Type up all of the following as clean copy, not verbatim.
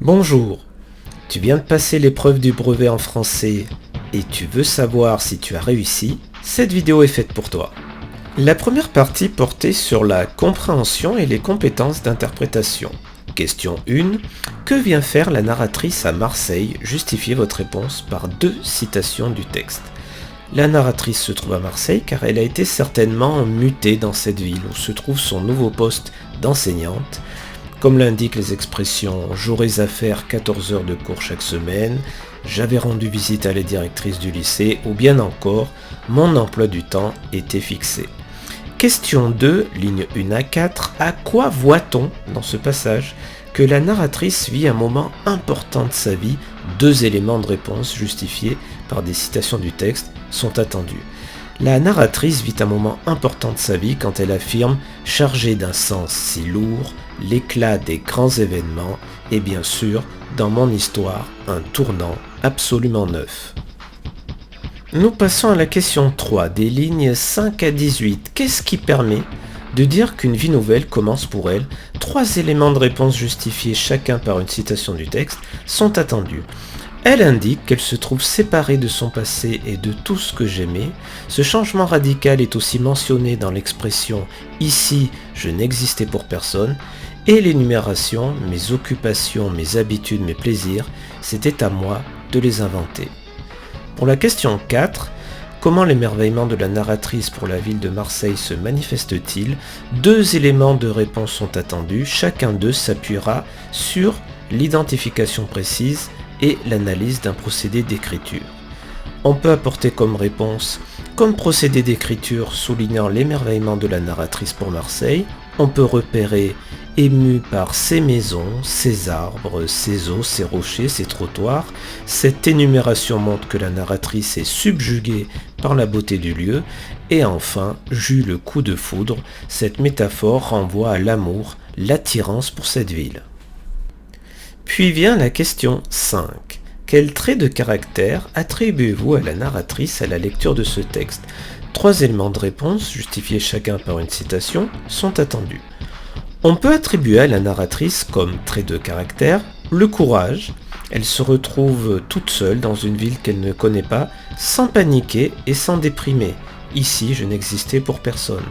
Bonjour, tu viens de passer l'épreuve du brevet en français et tu veux savoir si tu as réussi? Cette vidéo est faite pour toi. La première partie portait sur la compréhension et les compétences d'interprétation. Question 1. Que vient faire la narratrice à Marseille? Justifiez votre réponse par 2 citations du texte. La narratrice se trouve à Marseille car elle a été certainement mutée dans cette ville où se trouve son nouveau poste d'enseignante. Comme l'indiquent les expressions « j'aurais à faire 14 heures de cours chaque semaine »,« j'avais rendu visite à la directrice du lycée » ou bien encore « mon emploi du temps était fixé ». Question 2, ligne 1 à 4, à quoi voit-on dans ce passage que la narratrice vit un moment important de sa vie? 2 éléments de réponse justifiés par des citations du texte sont attendus. La narratrice vit un moment important de sa vie quand elle affirme « chargé d'un sens si lourd, l'éclat des grands événements et bien sûr, dans mon histoire, un tournant absolument neuf ». Nous passons à la question 3, des lignes 5 à 18. Qu'est-ce qui permet de dire qu'une vie nouvelle commence pour elle? 3 éléments de réponse justifiés chacun par une citation du texte sont attendus. Elle indique qu'elle se trouve séparée de son passé et de tout ce que j'aimais. Ce changement radical est aussi mentionné dans l'expression « ici, je n'existais pour personne » et l'énumération « mes occupations, mes habitudes, mes plaisirs, c'était à moi de les inventer ». Pour la question 4, comment l'émerveillement de la narratrice pour la ville de Marseille se manifeste-t-il? 2 éléments de réponse sont attendus, chacun d'eux s'appuiera sur l'identification précise et l'analyse d'un procédé d'écriture. On peut apporter comme réponse, comme procédé d'écriture soulignant l'émerveillement de la narratrice pour Marseille, on peut repérer ému par ces maisons, ces arbres, ces eaux, ces rochers, ces trottoirs. Cette énumération montre que la narratrice est subjuguée par la beauté du lieu. Et enfin, j'eus le coup de foudre. Cette métaphore renvoie à l'amour, l'attirance pour cette ville. Puis vient la question 5. Quel trait de caractère attribuez-vous à la narratrice à la lecture de ce texte? 3 éléments de réponse, justifiés chacun par une citation, sont attendus. On peut attribuer à la narratrice comme trait de caractère le courage. Elle se retrouve toute seule dans une ville qu'elle ne connaît pas, sans paniquer et sans déprimer. Ici, je n'existais pour personne.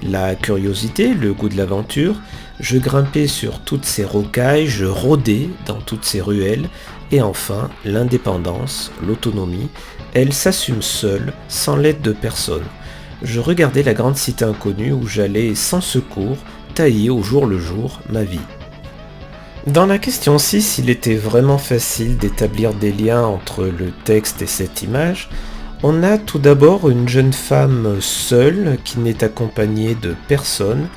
La curiosité, le goût de l'aventure. Je grimpais sur toutes ces rocailles, je rôdais dans toutes ces ruelles. Et enfin, l'indépendance, l'autonomie. Elle s'assume seule, sans l'aide de personne. Je regardais la grande cité inconnue où j'allais sans secours, tailler au jour le jour ma vie. Dans la question 6, il était vraiment facile d'établir des liens entre le texte et cette image. On a tout d'abord une jeune femme seule qui n'est accompagnée de personne.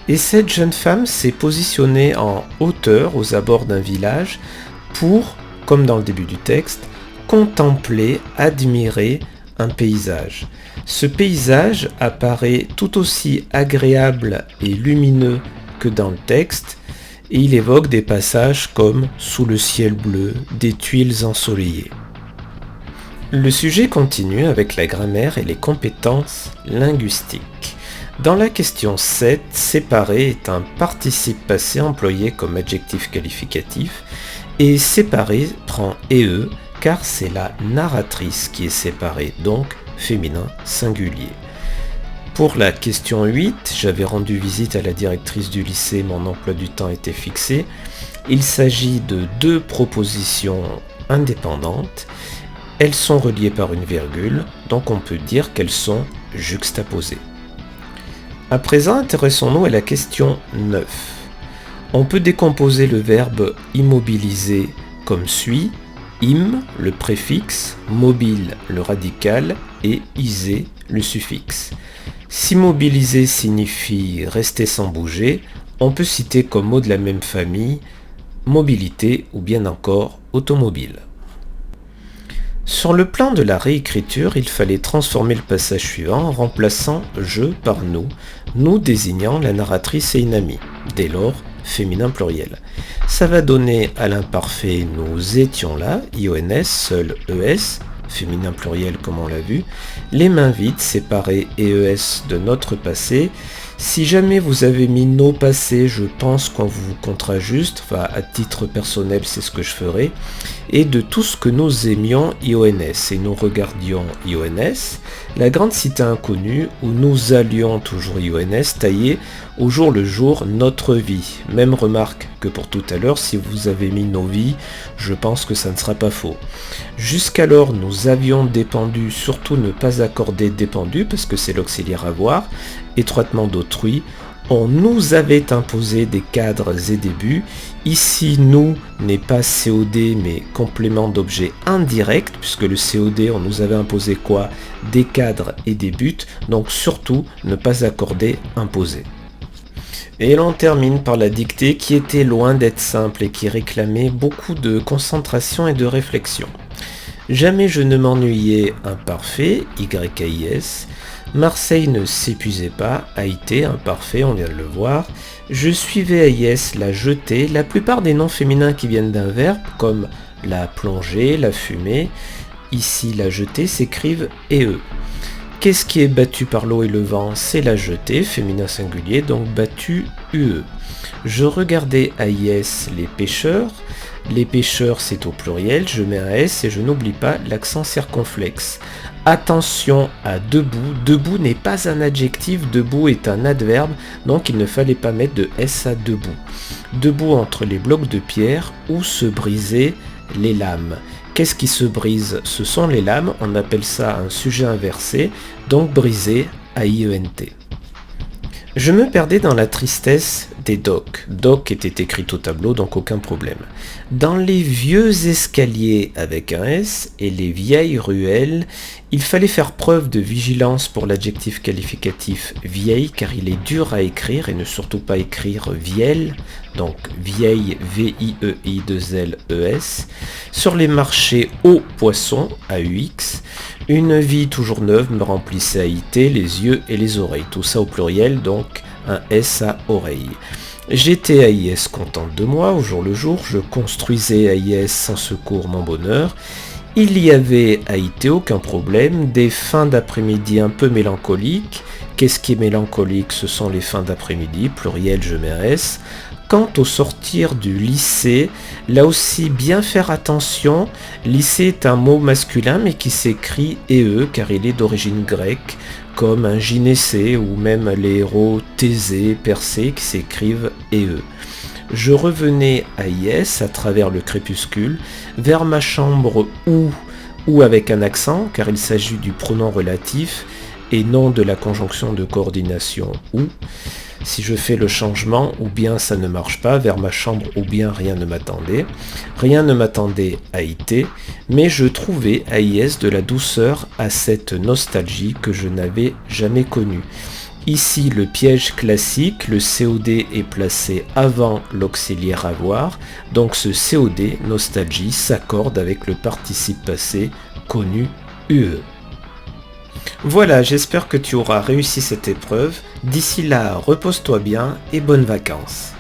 Et cette jeune femme s'est positionnée en hauteur aux abords d'un village pour, comme dans le début du texte, contempler, admirer un paysage. Ce paysage apparaît tout aussi agréable et lumineux que dans le texte, et il évoque des passages comme « sous le ciel bleu, des tuiles ensoleillées ». Le sujet continue avec la grammaire et les compétences linguistiques. Dans la question 7, séparer est un participe passé employé comme adjectif qualificatif, et séparer prend « e » car c'est la narratrice qui est séparée, donc féminin singulier. Pour la question 8, j'avais rendu visite à la directrice du lycée, mon emploi du temps était fixé. Il s'agit de 2 propositions indépendantes. Elles sont reliées par une virgule, donc on peut dire qu'elles sont juxtaposées. À présent, intéressons-nous à la question 9. On peut décomposer le verbe immobiliser comme suit. Im, le préfixe, mobile, le radical, et iser, le suffixe. S'immobiliser signifie rester sans bouger, on peut citer comme mot de la même famille, mobilité ou bien encore automobile. Sur le plan de la réécriture, il fallait transformer le passage suivant en remplaçant « je » par « nous », nous désignant la narratrice et une amie. Dès lors, féminin pluriel. Ça va donner à l'imparfait « nous étions là », IONS, seul ES, féminin pluriel comme on l'a vu, les mains vides, séparées ES de notre passé, Si jamais vous avez mis nos passés, je pense qu'on vous comptera juste, enfin à titre personnel c'est ce que je ferai, et de tout ce que nous aimions IONS et nous regardions IONS, la grande cité inconnue où nous allions toujours IONS tailler au jour le jour notre vie. Même remarque que pour tout à l'heure, si vous avez mis nos vies, je pense que ça ne sera pas faux. Jusqu'alors nous avions dépendu, surtout ne pas accorder dépendu parce que c'est l'auxiliaire avoir, étroitement d'autrui. On nous avait imposé des cadres et des buts. Ici, nous n'est pas COD mais complément d'objet indirect, puisque le COD, on nous avait imposé quoi? Des cadres et des buts, donc surtout ne pas accorder imposé. Et l'on termine par la dictée qui était loin d'être simple et qui réclamait beaucoup de concentration et de réflexion. Jamais je ne m'ennuyais, imparfait, YAIS. Marseille ne s'épuisait pas, AIT, imparfait, on vient de le voir. Je suivais AIS, la jetée, la plupart des noms féminins qui viennent d'un verbe, comme la plongée, la fumée. Ici, la jetée s'écrivent EE. Qu'est-ce qui est battu par l'eau et le vent? C'est la jetée, féminin singulier, donc battu UE. Je regardais AIS les pêcheurs. Les pêcheurs, c'est au pluriel, je mets un S et je n'oublie pas l'accent circonflexe. Attention à debout, debout n'est pas un adjectif, debout est un adverbe, donc il ne fallait pas mettre de S à debout. Debout entre les blocs de pierre où se brisaient les lames. Qu'est-ce qui se brise? Ce sont les lames, on appelle ça un sujet inversé, donc brisé, AIENT. Je me perdais dans la tristesse des docks. Dock était écrit au tableau, donc aucun problème. Dans les vieux escaliers avec un S et les vieilles ruelles, il fallait faire preuve de vigilance pour l'adjectif qualificatif vieille, car il est dur à écrire et ne surtout pas écrire vielle, donc vieille VIEI2LES. Sur les marchés aux poissons, AUX, une vie toujours neuve me remplissait AIT, les yeux et les oreilles. Tout ça au pluriel, donc un S à oreille. J'étais AIS contente de moi, au jour le jour, je construisais AIS sans secours mon bonheur. Il y avait AIT, aucun problème, des fins d'après-midi un peu mélancoliques. Qu'est-ce qui est mélancolique? Ce sont les fins d'après-midi, pluriel je mets un S. Quant au sortir du lycée, là aussi bien faire attention, lycée est un mot masculin mais qui s'écrit EE car il est d'origine grecque, comme un gynécée ou même les héros Thésée, Persée qui s'écrivent EE. Je revenais à IS à travers le crépuscule, vers ma chambre ou avec un accent car il s'agit du pronom relatif et non de la conjonction de coordination ou. Si je fais le changement, ou bien ça ne marche pas, vers ma chambre, ou bien rien ne m'attendait. Rien ne m'attendait AIT, mais je trouvais AIS de la douceur à cette nostalgie que je n'avais jamais connue. Ici, le piège classique, le COD est placé avant l'auxiliaire avoir, donc ce COD, nostalgie, s'accorde avec le participe passé connu UE. Voilà, j'espère que tu auras réussi cette épreuve. D'ici là, repose-toi bien et bonnes vacances.